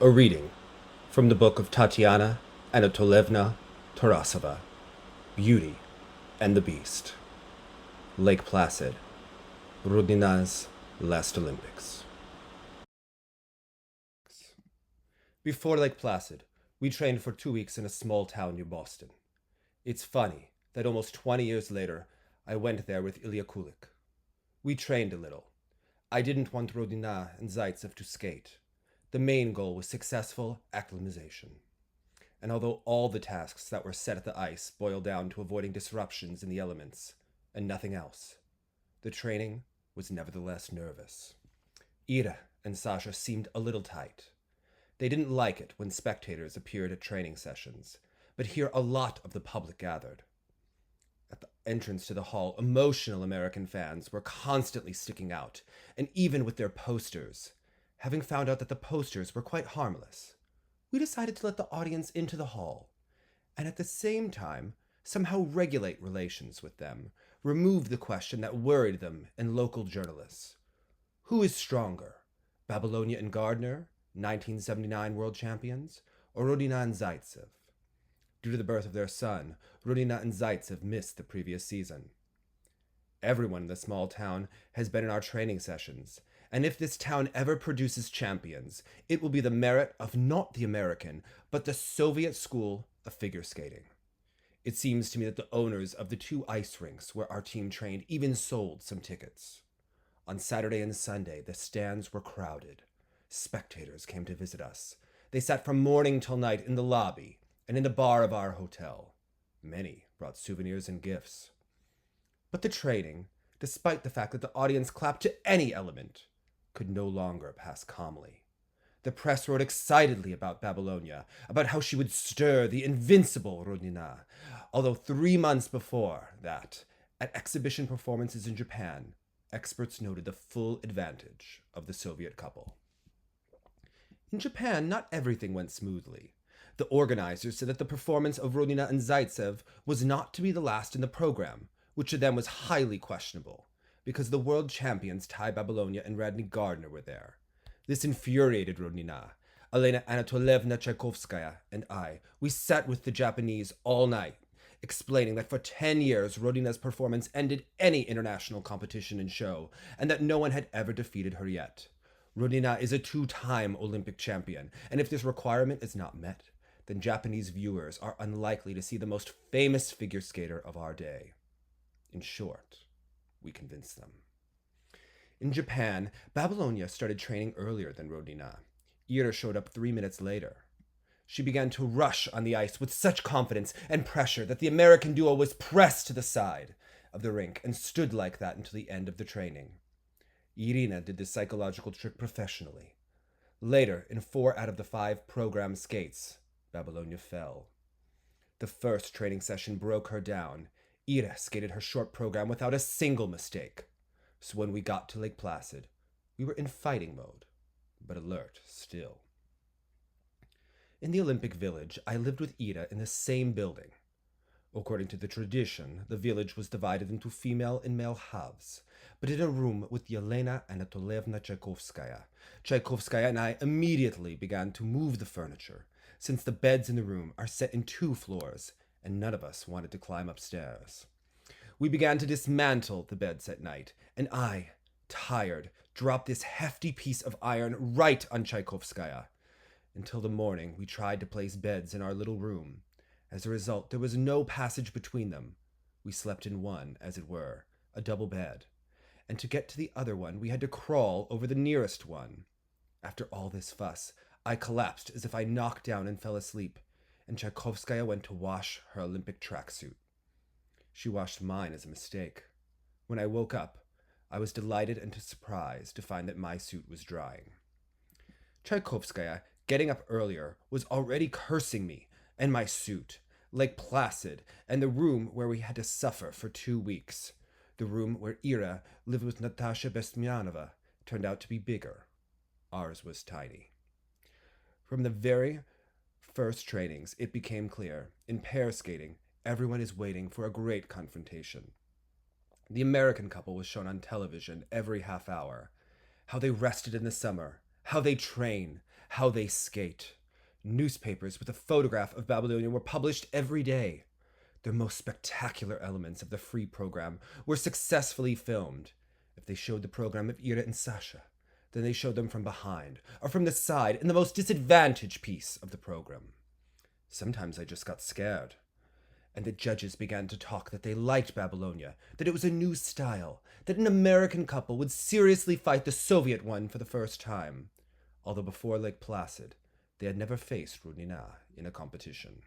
A reading from the book of Tatiana Anatolyevna Tarasova, Beauty and the Beast. Lake Placid, Rodnina's Last Olympics. Before Lake Placid, we trained for 2 weeks in a small town near Boston. It's funny that almost 20 years later, I went there with Ilya Kulik. We trained a little. I didn't want Rodnina and Zaitsev to skate. The main goal was successful acclimatization. And although all the tasks that were set at the ice boiled down to avoiding disruptions in the elements, and nothing else, the training was nevertheless nervous. Ira and Sasha seemed a little tight. They didn't like it when spectators appeared at training sessions, but here a lot of the public gathered. At the entrance to the hall, emotional American fans were constantly sticking out, and even with their posters. Having found out that the posters were quite harmless, we decided to let the audience into the hall, and at the same time, somehow regulate relations with them, remove the question that worried them and local journalists. Who is stronger, Babilonia and Gardner, 1979 world champions, or Rodnina and Zaitsev? Due to the birth of their son, Rodnina and Zaitsev missed the previous season. Everyone in the small town has been in our training sessions, and if this town ever produces champions, it will be the merit of not the American, but the Soviet school of figure skating. It seems to me that the owners of the 2 ice rinks where our team trained even sold some tickets. On Saturday and Sunday, the stands were crowded. Spectators came to visit us. They sat from morning till night in the lobby and in the bar of our hotel. Many brought souvenirs and gifts. But the training, despite the fact that the audience clapped to any element, could no longer pass calmly. The press wrote excitedly about Babilonia, about how she would stir the invincible Rodnina, although 3 months before that, at exhibition performances in Japan, experts noted the full advantage of the Soviet couple. In Japan, not everything went smoothly. The organizers said that the performance of Rodnina and Zaitsev was not to be the last in the program, which to them was highly questionable, because the world champions Ty Babilonia and Radny Gardner were there. This infuriated Rodnina. Irina Anatolyevna Tchaikovskaya and we sat with the Japanese all night, explaining that for 10 years Rodnina's performance ended any international competition and show, and that no one had ever defeated her yet. Rodnina is a 2-time Olympic champion, and if this requirement is not met, then Japanese viewers are unlikely to see the most famous figure skater of our day. In short, we convinced them. In Japan, Babilonia started training earlier than Rodnina. Ira showed up 3 minutes later. She began to rush on the ice with such confidence and pressure that the American duo was pressed to the side of the rink and stood like that until the end of the training. Irina did this psychological trick professionally. Later, in 4 out of the 5 program skates, Babilonia fell. The first training session broke her down. Ira skated her short program without a single mistake. So when we got to Lake Placid, we were in fighting mode, but alert still. In the Olympic Village, I lived with Ira in the same building. According to the tradition, the village was divided into female and male halves, but in a room with Yelena Anatolyevna Tchaikovskaya. Tchaikovskaya and I immediately began to move the furniture, since the beds in the room are set in 2 floors, and none of us wanted to climb upstairs. We began to dismantle the beds at night, and I, tired, dropped this hefty piece of iron right on Tchaikovskaya. Until the morning, we tried to place beds in our little room. As a result, there was no passage between them. We slept in one, as it were, a double bed. And to get to the other one, we had to crawl over the nearest one. After all this fuss, I collapsed as if I knocked down and fell asleep, and Tchaikovskaya went to wash her Olympic tracksuit. She washed mine as a mistake. When I woke up, I was delighted and surprised to find that my suit was drying. Tchaikovskaya, getting up earlier, was already cursing me and my suit, Lake Placid, and the room where we had to suffer for 2 weeks. The room where Ira lived with Natasha Bestmianova turned out to be bigger. Ours was tiny. From the very first trainings, it became clear, in pair skating, everyone is waiting for a great confrontation. The American couple was shown on television every half hour. How they rested in the summer, how they train, how they skate. Newspapers with a photograph of Babilonia were published every day. Their most spectacular elements of the free program were successfully filmed. If they showed the program of Ira and Sasha, then they showed them from behind, or from the side, in the most disadvantaged piece of the program. Sometimes I just got scared. And the judges began to talk that they liked Babilonia, that it was a new style, that an American couple would seriously fight the Soviet one for the first time, although before Lake Placid, they had never faced Rodnina in a competition.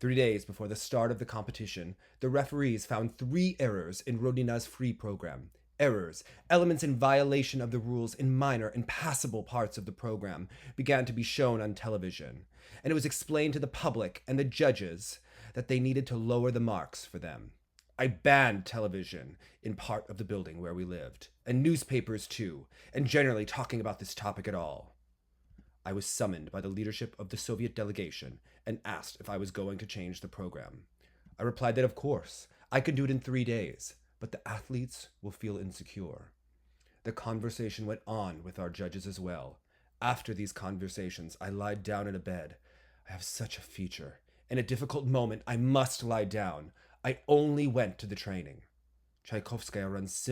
3 days before the start of the competition, the referees found 3 errors in Rodnina's free program. Errors, elements in violation of the rules in minor and passable parts of the program, began to be shown on television, and it was explained to the public and the judges that they needed to lower the marks for them. I banned television in part of the building where we lived, and newspapers too, and generally talking about this topic at all. I was summoned by the leadership of the Soviet delegation and asked if I was going to change the program. I replied that of course, I could do it in 3 days, but the athletes will feel insecure. The conversation went on with our judges as well. After these conversations, I lied down in a bed. I have such a feature. In a difficult moment, I must lie down. I only went to the training. Tchaikovskaya runs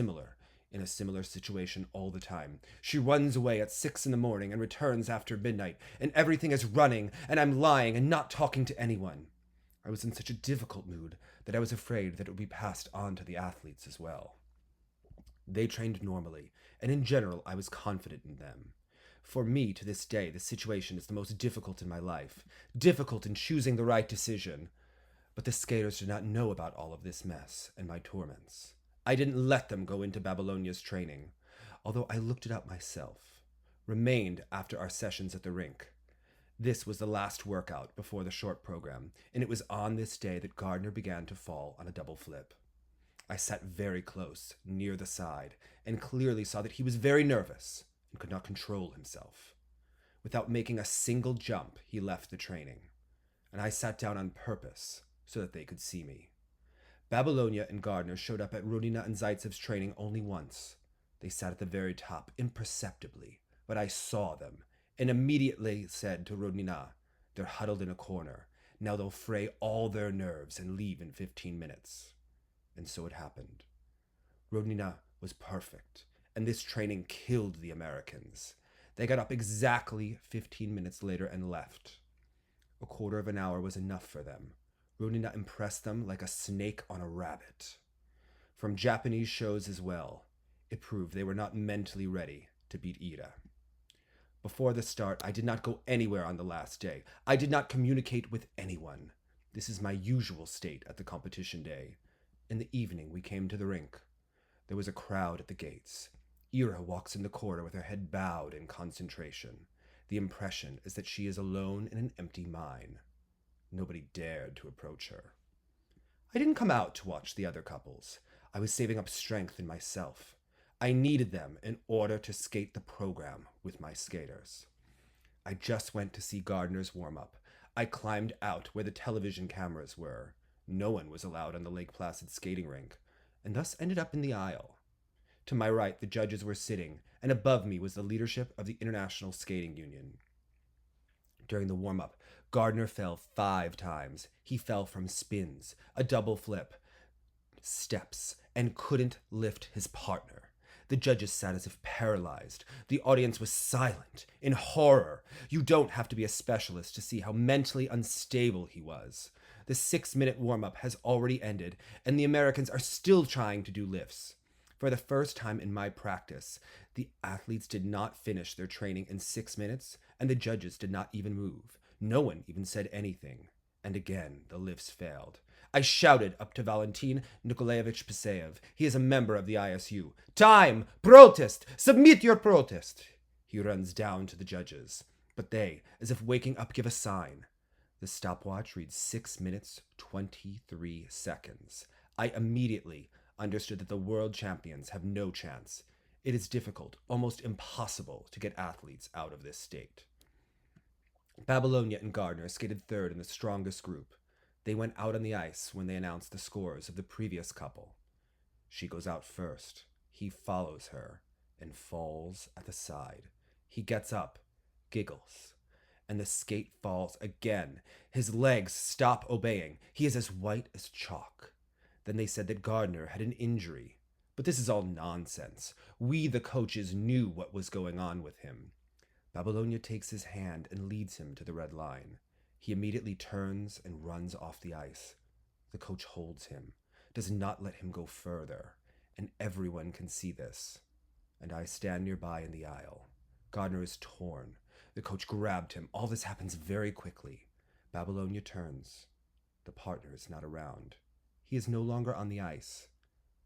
in a similar situation all the time. She runs away at 6 in the morning and returns after midnight, and everything is running, and I'm lying and not talking to anyone. I was in such a difficult mood that I was afraid that it would be passed on to the athletes as well. They trained normally, and in general I was confident in them. For me, to this day, the situation is the most difficult in my life, difficult in choosing the right decision. But the skaters did not know about all of this mess and my torments. I didn't let them go into Babilonia's training, although I looked it up myself. Remained after our sessions at the rink. This was the last workout before the short program, and it was on this day that Gardner began to fall on a double flip. I sat very close, near the side, and clearly saw that he was very nervous and could not control himself. Without making a single jump, he left the training, and I sat down on purpose so that they could see me. Babilonia and Gardner showed up at Rodnina and Zaitsev's training only once. They sat at the very top, imperceptibly, but I saw them, and immediately said to Rodnina, "They're huddled in a corner. Now they'll fray all their nerves and leave in 15 minutes. And so it happened. Rodnina was perfect, and this training killed the Americans. They got up exactly 15 minutes later and left. A quarter of an hour was enough for them. Rodnina impressed them like a snake on a rabbit. From Japanese shows as well, it proved they were not mentally ready to beat Ira. Before the start, I did not go anywhere on the last day. I did not communicate with anyone. This is my usual state at the competition day. In the evening, we came to the rink. There was a crowd at the gates. Ira walks in the corridor with her head bowed in concentration. The impression is that she is alone in an empty mine. Nobody dared to approach her. I didn't come out to watch the other couples. I was saving up strength in myself. I needed them in order to skate the program with my skaters. I just went to see Gardner's warm-up. I climbed out where the television cameras were. No one was allowed on the Lake Placid skating rink, and thus ended up in the aisle. To my right, the judges were sitting, and above me was the leadership of the International Skating Union. During the warm-up, Gardner fell 5 times. He fell from spins, a double flip, steps, and couldn't lift his partner. The judges sat as if paralyzed. The audience was silent, in horror. You don't have to be a specialist to see how mentally unstable he was. The 6-minute warm-up has already ended, and the Americans are still trying to do lifts. For the first time in my practice, the athletes did not finish their training in 6 minutes, and the judges did not even move. No one even said anything. And again, the lifts failed. I shouted up to Valentin Nikolaevich Piseyev. He is a member of the ISU. "Time! Protest! Submit your protest!" He runs down to the judges. But they, as if waking up, give a sign. The stopwatch reads 6 minutes, 23 seconds. I immediately understood that the world champions have no chance. It is difficult, almost impossible, to get athletes out of this state. Babilonia and Gardner skated third in the strongest group. They went out on the ice when they announced the scores of the previous couple. She goes out first. He follows her and falls at the side. He gets up Giggles. And the skate falls again. His legs stop obeying. He is as white as chalk. Then they said that Gardner had an injury. But this is all nonsense. We, the coaches, knew what was going on with him. Babilonia takes his hand and leads him to the red line. He immediately turns and runs off the ice. The coach holds him, does not let him go further, and everyone can see this. And I stand nearby in the aisle. Gardner is torn. The coach grabbed him. All this happens very quickly. Babilonia turns. The partner is not around. He is no longer on the ice,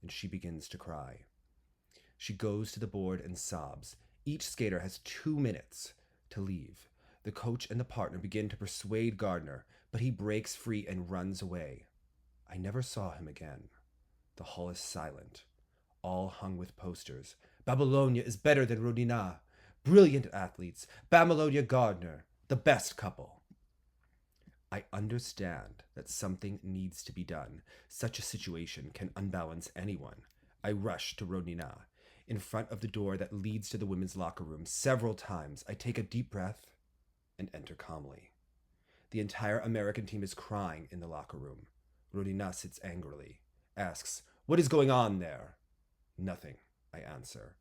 and she begins to cry. She goes to the board and sobs. Each skater has 2 minutes to leave. The coach and the partner begin to persuade Gardner, but he breaks free and runs away. I never saw him again. The hall is silent, all hung with posters. Babilonia is better than Rodnina. Brilliant athletes. Babilonia Gardner, the best couple. I understand that something needs to be done. Such a situation can unbalance anyone. I rush to Rodnina. In front of the door that leads to the women's locker room, several times I take a deep breath and enter calmly. The entire American team is crying in the locker room. Rodnina sits angrily, asks, "What is going on there?" "Nothing," I answer.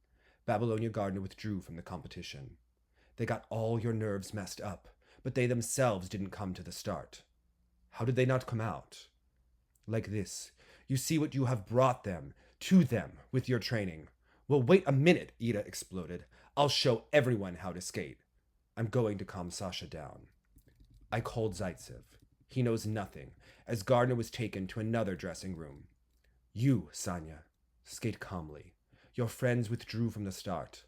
Babilonia Gardner withdrew from the competition. "They got all your nerves messed up, but they themselves didn't come to the start." "How did they not come out?" "Like this. You see what you have brought them, to them, with your training." "Well, wait a minute," Ida exploded. "I'll show everyone how to skate." I'm going to calm Sasha down. I called Zaitsev. He knows nothing, as Gardner was taken to another dressing room. "You, Sanya, skate calmly. Your friends withdrew from the start."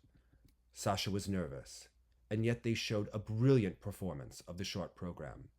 Sasha was nervous, and yet they showed a brilliant performance of the short program.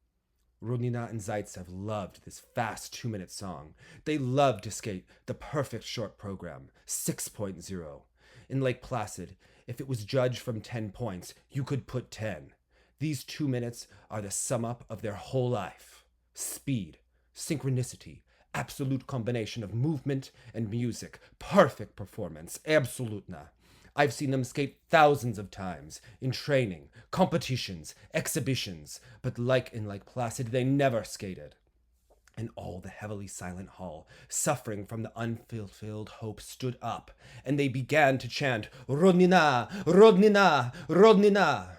Rodnina and Zaitsev loved this fast 2-minute song. They loved to skate the perfect short program, 6.0. In Lake Placid, if it was judged from 10 points, you could put 10. These 2 minutes are the sum up of their whole life. Speed, synchronicity, absolute combination of movement and music, perfect performance, absolutna. I've seen them skate thousands of times, in training, competitions, exhibitions, but like in Lake Placid, they never skated. And all the heavily silent hall, suffering from the unfulfilled hope, stood up, and they began to chant, "Rodnina, Rodnina, Rodnina."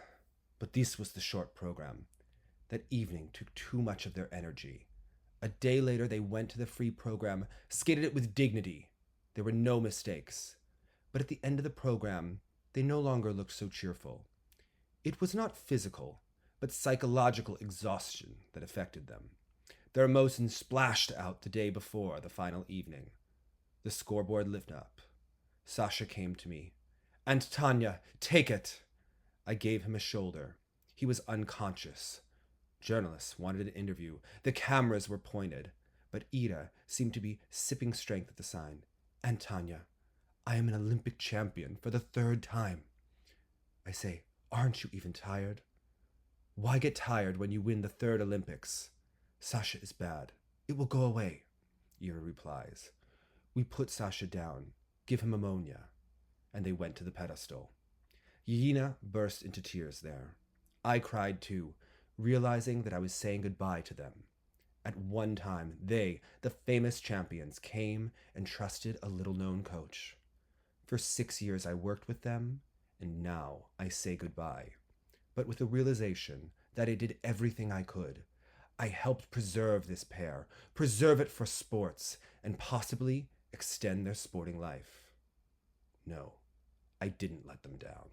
But this was the short program. That evening took too much of their energy. A day later, they went to the free program, skated it with dignity. There were no mistakes. But at the end of the program, they no longer looked so cheerful. It was not physical, but psychological exhaustion that affected them. Their emotions splashed out the day before the final evening. The scoreboard lit up. Sasha came to me. "And Tanya, take it." I gave him a shoulder. He was unconscious. Journalists wanted an interview. The cameras were pointed. But Ida seemed to be sipping strength at the sign. "And Tanya, I am an Olympic champion for the 3rd time." I say, "Aren't you even tired?" "Why get tired when you win the 3rd Olympics?" "Sasha is bad. It will go away," Ira replies. We put Sasha down, give him ammonia, and they went to the pedestal. Irina burst into tears there. I cried too, realizing that I was saying goodbye to them. At one time, they, the famous champions, came and trusted a little-known coach. For 6 years I worked with them, and now I say goodbye. But with the realization that I did everything I could. I helped preserve this pair, preserve it for sports, and possibly extend their sporting life. No, I didn't let them down.